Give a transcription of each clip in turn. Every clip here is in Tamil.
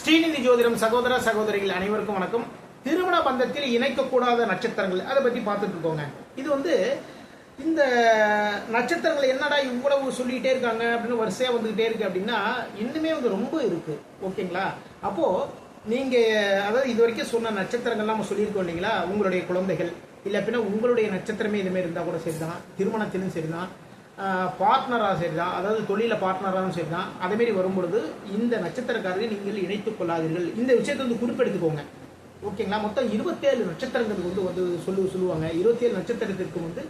ஸ்ரீநிதி ஜோதிடம் சகோதர சகோதரிகள் அனைவருக்கும் வணக்கம். திருமண பந்தத்தில் இணைக்கக்கூடாத நட்சத்திரங்கள் அதை பத்தி பார்த்துட்டு இருக்கோங்க. இது இந்த நட்சத்திரங்கள் என்னடா இவ்வளவு சொல்லிட்டே இருக்காங்க அப்படின்னு வரிசையா வந்துகிட்டே இருக்கு அப்படின்னா இன்னுமே ரொம்ப இருக்கு. ஓகேங்களா? அப்போ நீங்க அதாவது இது வரைக்கும் சொன்ன நட்சத்திரங்கள் நம்ம சொல்லியிருக்கோம் இல்லைங்களா? உங்களுடைய குழந்தைகள் இல்லை அப்படின்னா உங்களுடைய நட்சத்திரமே இதுமாரி இருந்தால் கூட சரிதான், திருமணத்திலும் சரிதான், பார்ட்னராக சரிதான், அதாவது தொழில பார்ட்னராகவும் சரிதான். அதேமாரி வரும்பொழுது இந்த நட்சத்திரக்காரர்கள் நீங்கள் இணைத்துக் கொள்ளாதீர்கள். இந்த விஷயத்தை குறிப்பெடுத்துக்கோங்க. ஓகேங்களா? மொத்தம் 27 நட்சத்திரங்களுக்கு சொல்லுவாங்க. 27 நட்சத்திரத்திற்கு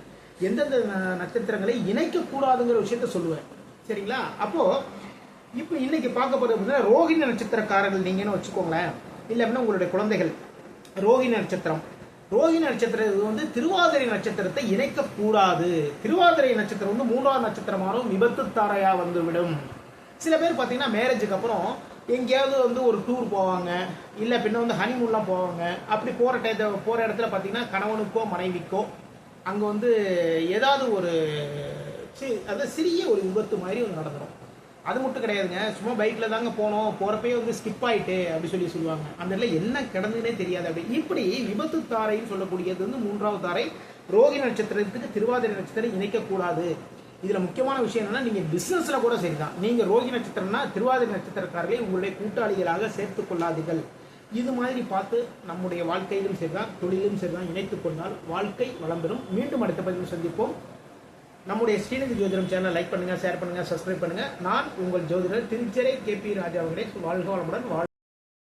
எந்தெந்த நட்சத்திரங்களை இணைக்கக்கூடாதுங்கிற விஷயத்த சொல்லுவேன். சரிங்களா? அப்போ இப்போ இன்னைக்கு பார்க்க போறது ரோகிணி நட்சத்திரக்காரர்கள் நீங்கன்னு வச்சுக்கோங்களேன். இல்லை அப்படின்னா உங்களுடைய குழந்தைகள் ரோகிணி நட்சத்திரம். ரோகிணி நட்சத்திரம் திருவாதிரை நட்சத்திரத்தை இணைக்கக்கூடாது. திருவாதிரை நட்சத்திரம் 3வது நட்சத்திரமானும் விபத்து தாரையா வந்துவிடும். சில பேர் பார்த்தீங்கன்னா மேரேஜுக்கு அப்புறம் எங்கேயாவது ஒரு டூர் போவாங்க, இல்லை பின்ன ஹனிமூன்லாம் போவாங்க. அப்படி போகிற இடத்துல பார்த்தீங்கன்னா கணவனுக்கோ மனைவிக்கோ அங்கே ஏதாவது அதாவது சிறிய ஒரு விபத்து மாதிரி நடந்துடும். அது மட்டும் கிடையாதுங்க, சும்மா பைக்கில் தாங்க போனோம், போகிறப்பே ஸ்கிப் ஆகிட்டு அப்படி சொல்லுவாங்க. அந்த இடத்துல என்ன கிடந்துன்னே தெரியாது. இப்படி விபத்து தாரைன்னு சொல்லக்கூடியது 3வது தாரை. ரோகிணி நட்சத்திரத்துக்கு திருவாதிரை நட்சத்திரம் இணைக்கக்கூடாது. இதில் முக்கியமான விஷயம் என்னன்னா, நீங்கள் பிஸ்னஸில் கூட சரிதான், நீங்கள் ரோகிணி நட்சத்திரம்னா திருவாதிரை நட்சத்திரக்காரர்களை உங்களுடைய கூட்டாளிகளாக சேர்த்துக் கொள்ளாதீர்கள். இது மாதிரி பார்த்து நம்முடைய வாழ்க்கையிலும் சரிதான், தொழிலும் சரிதான் இணைத்துக் கொண்டால் வாழ்க்கை வளம் பெறும். மீண்டும் அடுத்த பதிவில் சந்திப்போம். நம்முடைய ஸ்ரீநிதி ஜோதிடம் சேனலை லைக் பண்ணுங்க, ஷேர் பண்ணுங்க, சப்ஸ்கிரைப் பண்ணுங்க. நான் உங்கள் ஜோதிடர் திருச்செரை KP ராஜா அவர்களே. வாழ்க வளமுடன்.